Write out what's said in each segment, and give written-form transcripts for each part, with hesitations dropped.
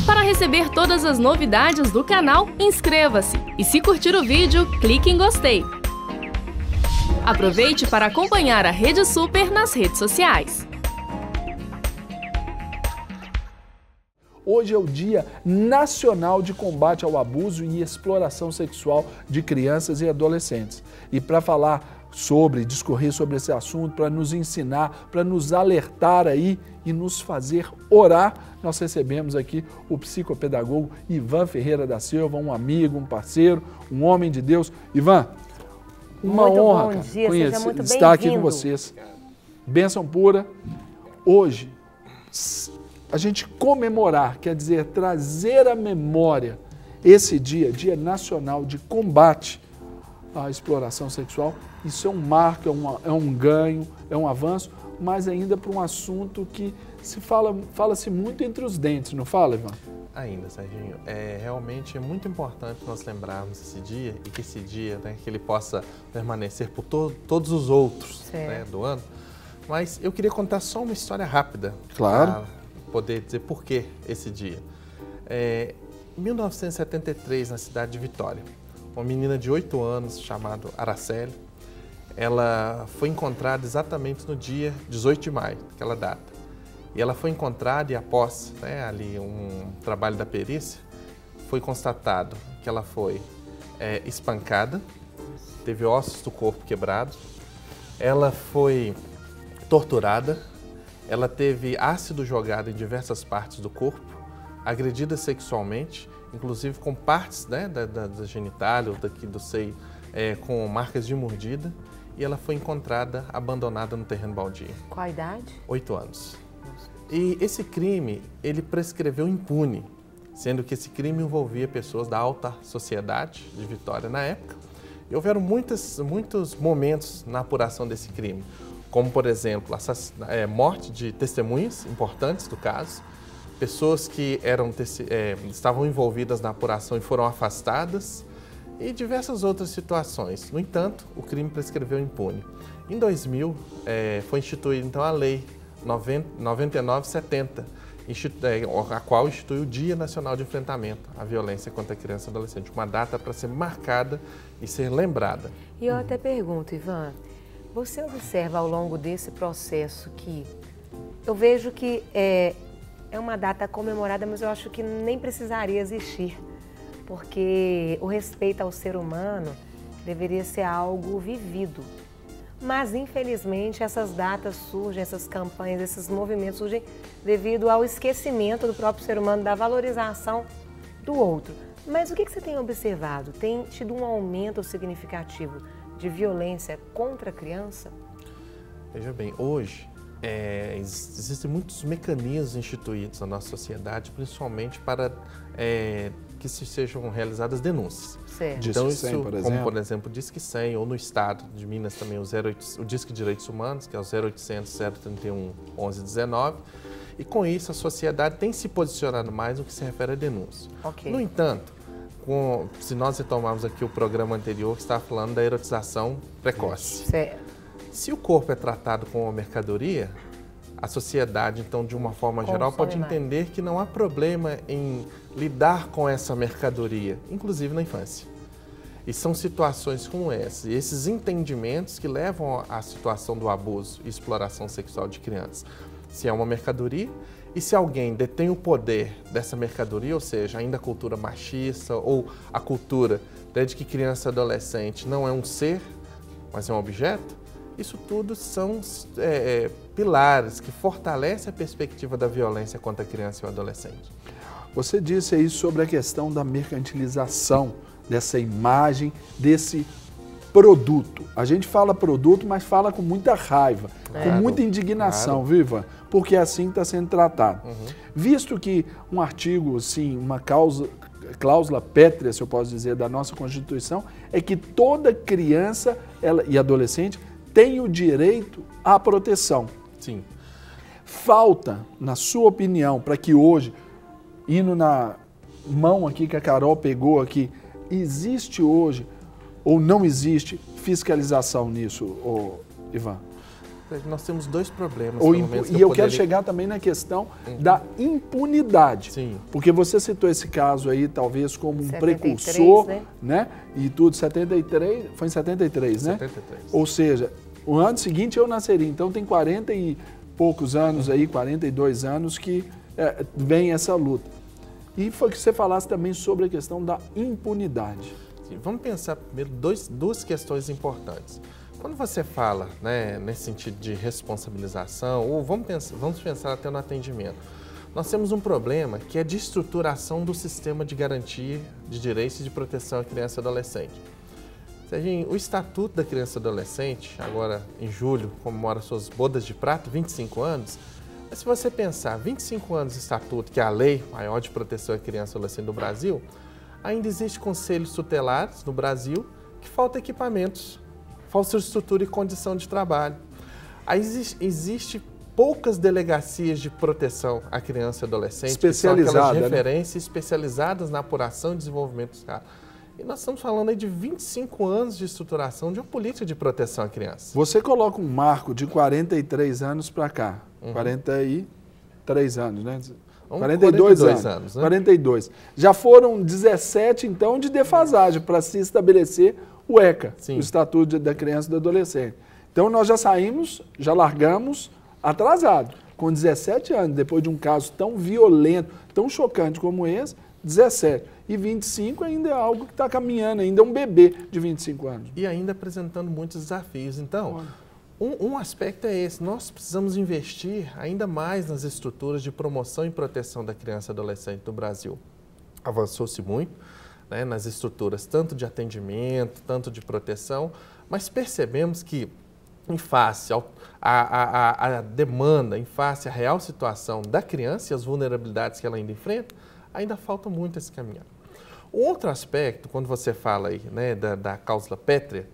Para receber todas as novidades do canal, inscreva-se e se curtir o vídeo, clique em gostei. Aproveite para acompanhar a Rede Super nas redes sociais. Hoje é o Dia Nacional de Combate ao Abuso e Exploração Sexual de Crianças e Adolescentes. E para falar sobre, discorrer sobre esse assunto, para nos ensinar, para nos alertar aí e nos fazer orar, nós recebemos aqui o psicopedagogo Ivan Ferreira da Silva, um amigo, um parceiro, um homem de Deus. Ivan, uma muito honra, bom cara, dia, seja muito estar aqui com bem-vindo. vocês. Bênção pura. Hoje, a gente comemorar, quer dizer, trazer à memória esse dia, Dia Nacional de Combate à Exploração Sexual. Isso é um marco, é um ganho, é um avanço, mas ainda para um assunto que fala-se muito entre os dentes, não fala, Ivan? Ainda, Serginho, realmente é muito importante nós lembrarmos esse dia e que esse dia, né, que ele possa permanecer por todos os outros, né, do ano. Mas eu queria contar só uma história rápida. Claro. Para poder dizer por que esse dia. Em 1973, na cidade de Vitória, uma menina de 8 anos chamada Araceli, ela foi encontrada exatamente no dia 18 de maio, aquela data. E ela foi encontrada e após ali um trabalho da perícia, foi constatado que ela foi espancada, teve ossos do corpo quebrados, ela foi torturada, ela teve ácido jogado em diversas partes do corpo, agredida sexualmente, inclusive com partes da genitália ou daqui do seio com marcas de mordida, e ela foi encontrada abandonada no terreno baldio. Qual a idade? 8 anos. E esse crime, ele prescreveu impune, sendo que esse crime envolvia pessoas da alta sociedade de Vitória na época. E houveram muitos momentos na apuração desse crime, como, por exemplo, morte de testemunhas importantes do caso, pessoas que estavam envolvidas na apuração e foram afastadas, e diversas outras situações. No entanto, o crime prescreveu impune. Em 2000, foi instituída, então, a Lei 9970, a qual institui o Dia Nacional de Enfrentamento à Violência contra a Criança e Adolescente, uma data para ser marcada e ser lembrada. E eu até pergunto, Ivan, você observa ao longo desse processo que eu vejo que é uma data comemorada, mas eu acho que nem precisaria existir, porque o respeito ao ser humano deveria ser algo vivido. Mas, infelizmente, essas datas surgem, essas campanhas, esses movimentos surgem devido ao esquecimento do próprio ser humano, da valorização do outro. Mas o que você tem observado? Tem tido um aumento significativo de violência contra a criança? Veja bem, hoje existem muitos mecanismos instituídos na nossa sociedade, principalmente para que sejam realizadas denúncias. Certo. Então, Disque 100, por exemplo. como por exemplo o Disque 100, ou no estado de Minas também o Disque Direitos Humanos, que é o 0800 031 1119, e com isso a sociedade tem se posicionado mais no que se refere à denúncia. Okay. No entanto, se nós retomarmos aqui o programa anterior que estava falando da erotização precoce. Certo. Se o corpo é tratado como uma mercadoria, a sociedade, então, de uma forma geral, pode entender que não há problema em lidar com essa mercadoria, inclusive na infância. E são situações como essa, esses entendimentos que levam à situação do abuso e exploração sexual de crianças. Se é uma mercadoria e se alguém detém o poder dessa mercadoria, ou seja, ainda a cultura machista ou a cultura de que criança e adolescente não é um ser, mas é um objeto, isso tudo são pilares que fortalecem a perspectiva da violência contra a criança e o adolescente. Você disse aí sobre a questão da mercantilização dessa imagem, desse produto. A gente fala produto, mas fala com muita raiva, com muita indignação, viva, porque é assim que está sendo tratado. Visto que um artigo, assim, uma cláusula pétrea, se eu posso dizer, da nossa Constituição, é que toda criança e adolescente tem o direito à proteção. Sim. Falta, na sua opinião, para que hoje, indo na mão aqui que a Carol pegou aqui, existe hoje ou não existe fiscalização nisso, Ivan? Nós temos dois problemas. E eu quero chegar também na questão da impunidade. Sim. Porque você citou esse caso aí, talvez, como um 73, precursor, né? E tudo, 73, foi em 73, né? 73. Ou seja, o ano seguinte eu nasceria, então tem 40 e poucos anos aí, 42 anos que vem essa luta. E foi que você falasse também sobre a questão da impunidade. Sim, vamos pensar primeiro duas questões importantes. Quando você fala, né, nesse sentido de responsabilização, ou vamos pensar até no atendimento, nós temos um problema que é de estruturação do sistema de garantia de direitos e de proteção à criança e adolescente. O Estatuto da Criança e Adolescente, agora em julho, comemora suas bodas de prata, 25 anos, mas se você pensar, 25 anos de Estatuto, que é a lei maior de proteção à criança e adolescente do Brasil, ainda existem conselhos tutelares no Brasil que faltam equipamentos, falta estrutura e condição de trabalho. Aí existe poucas delegacias de proteção à criança e adolescente, especializadas, que são aquelas referências especializadas na apuração e desenvolvimento dos casos. E nós estamos falando aí de 25 anos de estruturação de uma política de proteção à criança. Você coloca um marco de 43 anos para cá, 43 anos, né? 42 anos, né? 42. Já foram 17, então, de defasagem para se estabelecer o ECA, o Estatuto da Criança e do Adolescente. Então, nós já saímos, já largamos atrasado, com 17 anos, depois de um caso tão violento, tão chocante como esse, 17. E 25 ainda é algo que está caminhando, ainda é um bebê de 25 anos. E ainda apresentando muitos desafios. Então, um aspecto é esse, nós precisamos investir ainda mais nas estruturas de promoção e proteção da criança e adolescente no Brasil. Avançou-se muito, né, nas estruturas tanto de atendimento, tanto de proteção, mas percebemos que, em face à demanda, em face à real situação da criança e as vulnerabilidades que ela ainda enfrenta, ainda falta muito esse caminhar. O outro aspecto, quando você fala aí, né, da cláusula pétrea,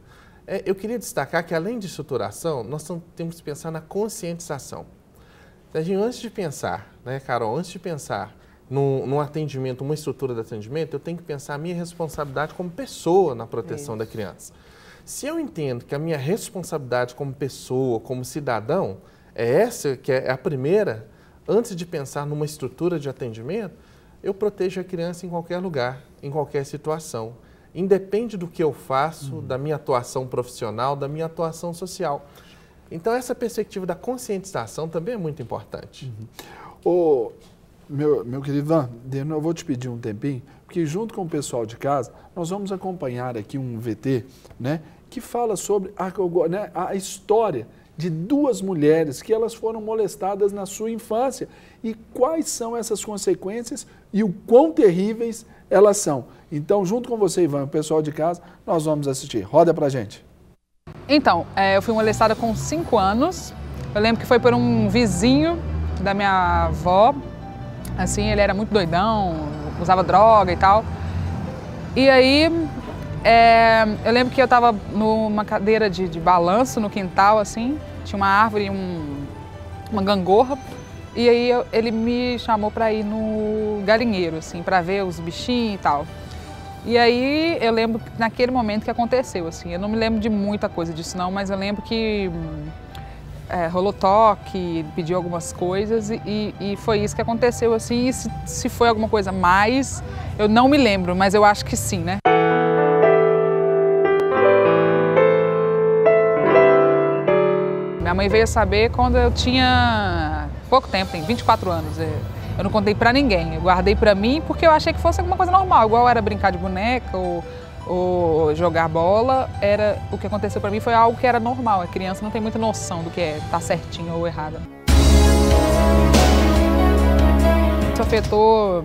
eu queria destacar que, além de estruturação, nós temos que pensar na conscientização. Antes de pensar, né, Carol, antes de pensar num atendimento, uma estrutura de atendimento, eu tenho que pensar a minha responsabilidade como pessoa na proteção da criança. Se eu entendo que a minha responsabilidade como pessoa, como cidadão, é essa que é a primeira, antes de pensar numa estrutura de atendimento, eu protejo a criança em qualquer lugar, em qualquer situação. Independe do que eu faço, da minha atuação profissional, da minha atuação social. Então, essa perspectiva da conscientização também é muito importante. Meu querido Ivan, eu vou te pedir um tempinho, porque junto com o pessoal de casa, nós vamos acompanhar aqui um VT, né, que fala sobre a história de duas mulheres que elas foram molestadas na sua infância e quais são essas consequências e o quão terríveis elas são. Então, junto com você, Ivan, o pessoal de casa, nós vamos assistir. Roda pra gente. Então, eu fui molestada com 5 anos. Eu lembro que foi por um vizinho da minha avó. Assim, ele era muito doidão, usava droga e tal. E aí, eu lembro que eu estava numa cadeira de balanço no quintal, assim. Tinha uma árvore, uma gangorra. E aí, ele me chamou para ir no galinheiro, assim, para ver os bichinhos e tal. E aí, eu lembro naquele momento que aconteceu, assim. Eu não me lembro de muita coisa disso, não, mas eu lembro que rolou toque, pediu algumas coisas e foi isso que aconteceu, assim. E se foi alguma coisa mais, eu não me lembro, mas eu acho que sim, né? Minha mãe veio saber quando eu tinha pouco tempo, tem 24 anos. Eu não contei pra ninguém, eu guardei pra mim porque eu achei que fosse alguma coisa normal, igual era brincar de boneca ou jogar bola. O que aconteceu pra mim foi algo que era normal, a criança não tem muita noção do que é estar certinho ou errado. Isso afetou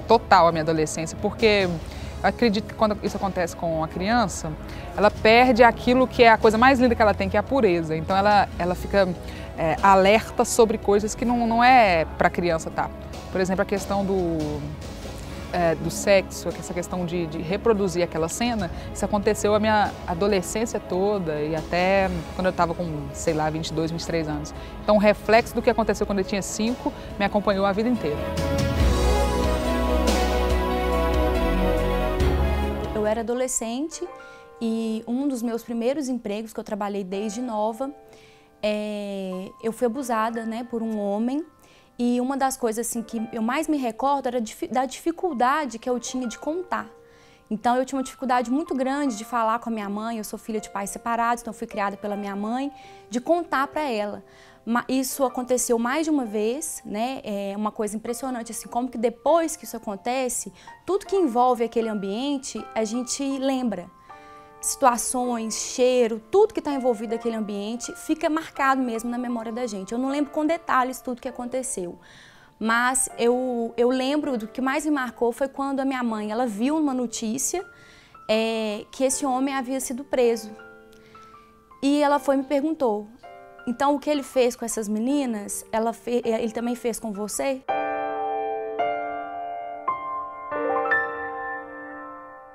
total a minha adolescência, porque eu acredito que quando isso acontece com a criança, ela perde aquilo que é a coisa mais linda que ela tem, que é a pureza. Então ela fica alerta sobre coisas que não é para a criança, tá? Por exemplo, a questão do sexo, essa questão de reproduzir aquela cena, isso aconteceu a minha adolescência toda e até quando eu estava com, sei lá, 22, 23 anos. Então o reflexo do que aconteceu quando eu tinha 5 me acompanhou a vida inteira. Eu era adolescente e um dos meus primeiros empregos, que eu trabalhei desde nova, eu fui abusada, né, por um homem. E uma das coisas assim, que eu mais me recordo era da dificuldade que eu tinha de contar. Então eu tinha uma dificuldade muito grande de falar com a minha mãe, eu sou filha de pais separados, então fui criada pela minha mãe, de contar para ela. Isso aconteceu mais de uma vez, né? É uma coisa impressionante, assim, como que depois que isso acontece, tudo que envolve aquele ambiente, a gente lembra. Situações, cheiro, tudo que está envolvido naquele ambiente fica marcado mesmo na memória da gente. Eu não lembro com detalhes tudo que aconteceu, mas eu lembro do que mais me marcou foi quando a minha mãe, ela viu uma notícia que esse homem havia sido preso. E ela foi e me perguntou, então o que ele fez com essas meninas, ele também fez com você?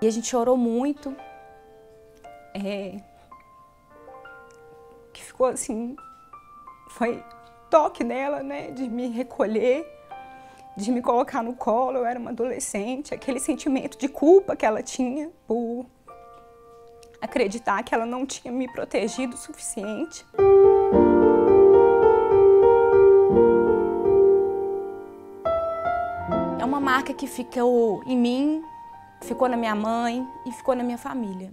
E a gente chorou muito. Que ficou assim, foi toque nela, né, de me recolher, de me colocar no colo, eu era uma adolescente, aquele sentimento de culpa que ela tinha por acreditar que ela não tinha me protegido o suficiente. É uma marca que ficou em mim, ficou na minha mãe e ficou na minha família.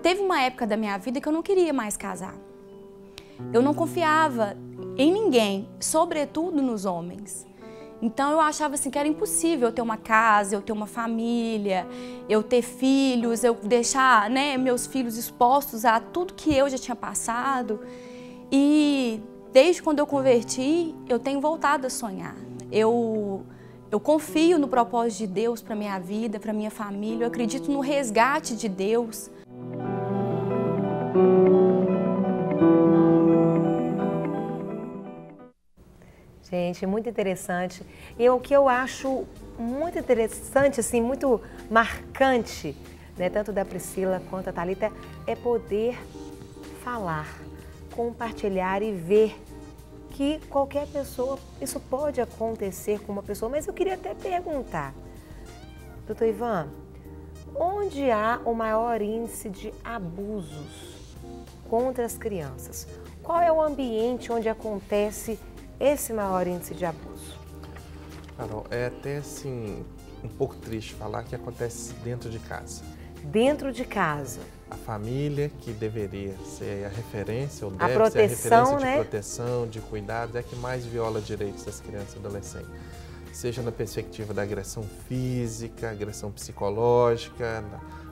Teve uma época da minha vida que eu não queria mais casar. Eu não confiava em ninguém, sobretudo nos homens. Então eu achava assim que era impossível eu ter uma casa, eu ter uma família, eu ter filhos, eu deixar, né, meus filhos expostos a tudo que eu já tinha passado. E desde quando eu converti, eu tenho voltado a sonhar. Eu confio no propósito de Deus para minha vida, para minha família, eu acredito no resgate de Deus. Gente, muito interessante. E o que eu acho muito interessante, assim, muito marcante, né, tanto da Priscila quanto da Thalita, é poder falar, compartilhar e ver que qualquer pessoa, isso pode acontecer com uma pessoa. Mas eu queria até perguntar, doutor Ivan, onde há o maior índice de abusos contra as crianças? Qual é o ambiente onde acontece esse maior índice de abuso? Carol, é até assim um pouco triste falar que acontece dentro de casa. Dentro de casa. A família, que deveria ser a referência, ou A deve ser a referência de né? proteção, de cuidado, é a que mais viola direitos das crianças e adolescentes. Seja na perspectiva da agressão física, agressão psicológica,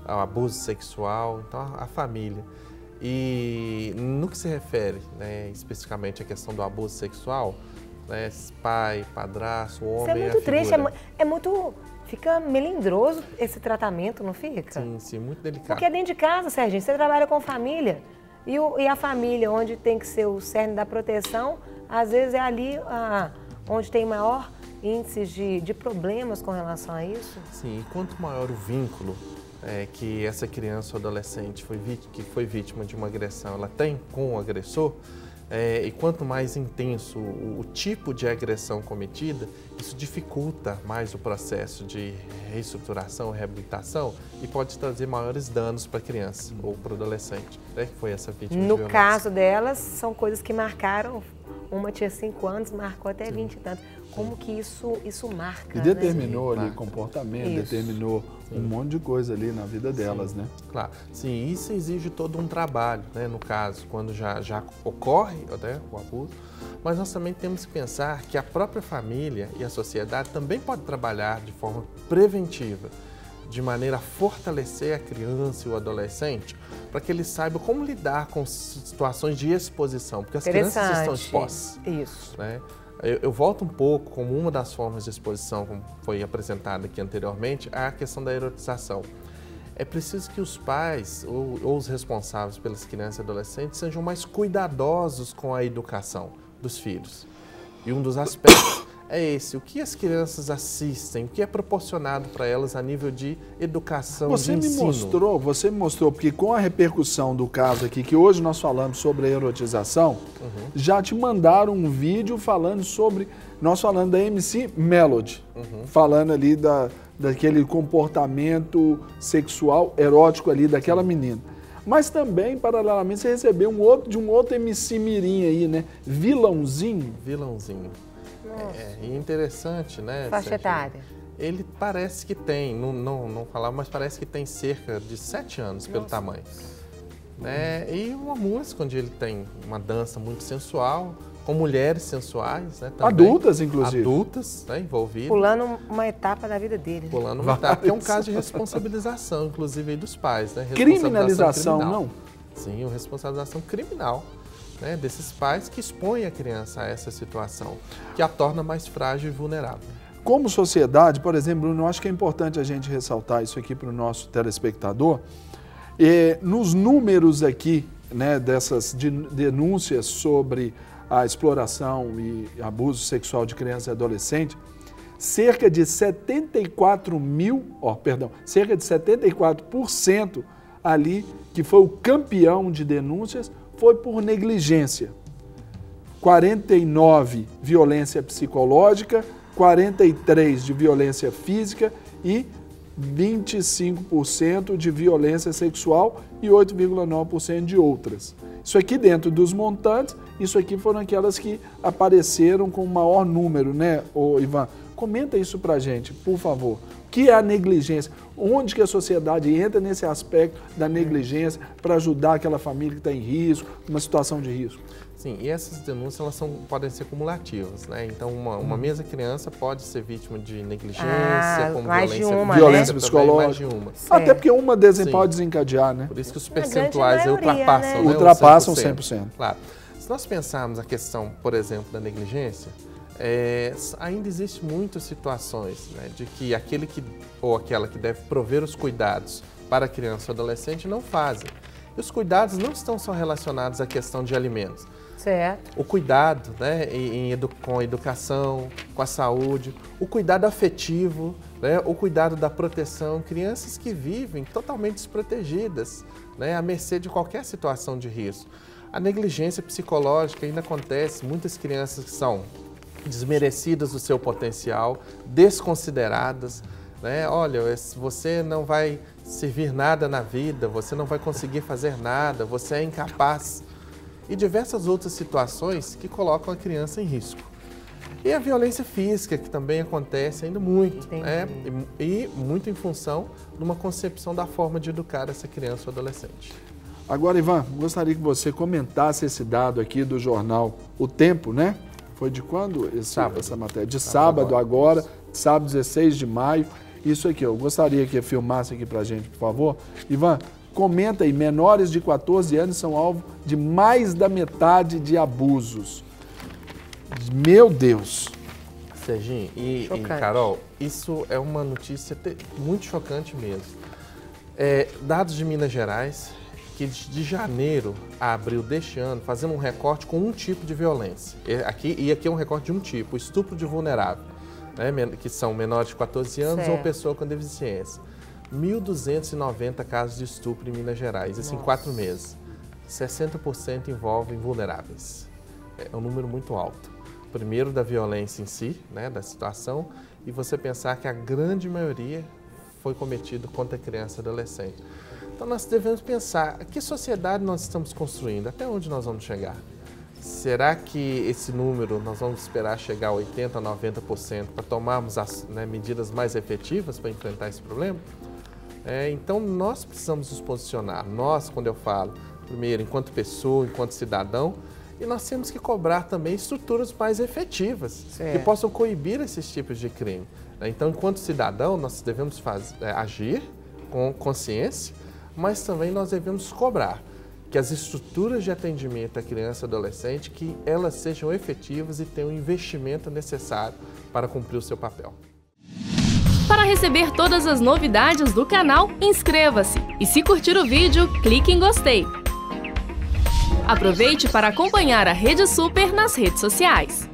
ao abuso sexual, então a família. E no que se refere, né, especificamente à questão do abuso sexual, né, pai, padrasto, homem, isso é muito triste, é muito... Fica melindroso esse tratamento, não fica? Sim, sim, muito delicado. Porque é dentro de casa, Serginho, você trabalha com família. E a família, onde tem que ser o cerne da proteção, às vezes é ali onde tem maior índice de problemas com relação a isso. Sim, e quanto maior o vínculo que essa criança ou adolescente que foi vítima de uma agressão, ela tem com o agressor, e quanto mais intenso o tipo de agressão cometida, isso dificulta mais o processo de reestruturação, reabilitação e pode trazer maiores danos para a criança ou para o adolescente, né, que foi essa vítima de violência. No caso delas, são coisas que marcaram. Uma tinha 5 anos, marcou até 20 e tantos. Como que isso marca, e determinou, né? ali comportamento, isso. Determinou um monte de coisa ali na vida delas, sim, né? Claro. Sim, isso exige todo um trabalho, né? No caso, quando já ocorre, né, o abuso. Mas nós também temos que pensar que a própria família e a sociedade também pode trabalhar de forma preventiva, de maneira a fortalecer a criança e o adolescente, para que eles saibam como lidar com situações de exposição, porque as crianças estão expostas. Isso. Né? Eu volto um pouco, como uma das formas de exposição, como foi apresentada aqui anteriormente, a questão da erotização. É preciso que os pais ou os responsáveis pelas crianças e adolescentes sejam mais cuidadosos com a educação dos filhos. E um dos aspectos é esse, o que as crianças assistem, o que é proporcionado para elas a nível de educação, de ensino. Você me mostrou, porque com a repercussão do caso aqui, que hoje nós falamos sobre a erotização, já te mandaram um vídeo falando sobre, nós falando da MC Melody, falando ali daquele comportamento sexual erótico ali daquela menina. Mas também, paralelamente, você recebeu de um outro MC mirim aí, né? Vilãozinho. Vilãozinho. E interessante, né? Faixa etária. Ele parece que tem, não falava, mas parece que tem cerca de 7 anos pelo tamanho. Né? E uma música onde ele tem uma dança muito sensual, com mulheres sensuais, né? Também. Adultas, inclusive. Adultas, né? Envolvidas. Pulando uma etapa da vida dele. Pulando uma etapa, que é um caso de responsabilização, inclusive, aí dos pais. Né? Criminalização, não? Sim, responsabilização criminal, né? Desses pais que expõem a criança a essa situação, que a torna mais frágil e vulnerável. Como sociedade, por exemplo, Bruno, eu acho que é importante a gente ressaltar isso aqui para o nosso telespectador. Nos números aqui, né, dessas denúncias sobre a exploração e abuso sexual de criança e adolescente, cerca de 74% ali, que foi o campeão de denúncias, foi por negligência. 49% violência psicológica, 43% de violência física e 25% de violência sexual e 8,9% de outras. Isso aqui dentro dos montantes, isso aqui foram aquelas que apareceram com maior número, né, Ivan? Comenta isso pra gente, por favor. O que é a negligência? Onde que a sociedade entra nesse aspecto da negligência para ajudar aquela família que está em risco, uma situação de risco? Sim, e essas denúncias podem ser cumulativas, né? Então, uma mesma criança pode ser vítima de negligência, como violência psicológica. Mais de uma. Até porque uma pode desencadear, né? Por isso que os percentuais ultrapassam, né? Ultrapassam 100%. Claro. Se nós pensarmos a questão, por exemplo, da negligência, ainda existem muitas situações, né, de que aquele ou aquela que deve prover os cuidados para a criança ou adolescente não fazem. E os cuidados não estão só relacionados à questão de alimentos. Certo. O cuidado, né, com a educação, com a saúde, o cuidado afetivo, né, o cuidado da proteção, crianças que vivem totalmente desprotegidas, né, à mercê de qualquer situação de risco. A negligência psicológica ainda acontece, muitas crianças que são desmerecidas do seu potencial, desconsideradas, né? Olha, você não vai servir nada na vida, você não vai conseguir fazer nada, você é incapaz. E diversas outras situações que colocam a criança em risco. E a violência física, que também acontece ainda muito, né? E muito em função de uma concepção da forma de educar essa criança ou adolescente. Agora, Ivan, gostaria que você comentasse esse dado aqui do jornal O Tempo, né? Foi de quando essa matéria? De sábado agora, sábado 16 de maio. Isso aqui, eu gostaria que filmasse aqui pra gente, por favor. Ivan, comenta aí, menores de 14 anos são alvo de mais da metade de abusos. Meu Deus! Serginho e Carol, isso é uma notícia muito chocante mesmo. Dados de Minas Gerais, que de janeiro a abril deste ano, fazendo um recorte com um tipo de violência. Aqui é um recorte de um tipo, o estupro de vulnerável, né, que são menores de 14 anos ou pessoa com deficiência. 1.290 casos de estupro em Minas Gerais, isso em 4 meses. 60% envolvem vulneráveis. É um número muito alto. Primeiro da violência em si, né, da situação, e você pensar que a grande maioria foi cometido contra criança e adolescente. Então nós devemos pensar, que sociedade nós estamos construindo? Até onde nós vamos chegar? Será que esse número nós vamos esperar chegar a 80%, 90% para tomarmos as medidas mais efetivas para enfrentar esse problema? Então nós precisamos nos posicionar. Nós, quando eu falo, primeiro, enquanto pessoa, enquanto cidadão, e nós temos que cobrar também estruturas mais efetivas, que possam coibir esses tipos de crime. Então, enquanto cidadão, nós devemos agir com consciência, mas também nós devemos cobrar que as estruturas de atendimento à criança e adolescente, que elas sejam efetivas e tenham o investimento necessário para cumprir o seu papel. Para receber todas as novidades do canal, inscreva-se e se curtir o vídeo, clique em gostei. Aproveite para acompanhar a Rede Super nas redes sociais.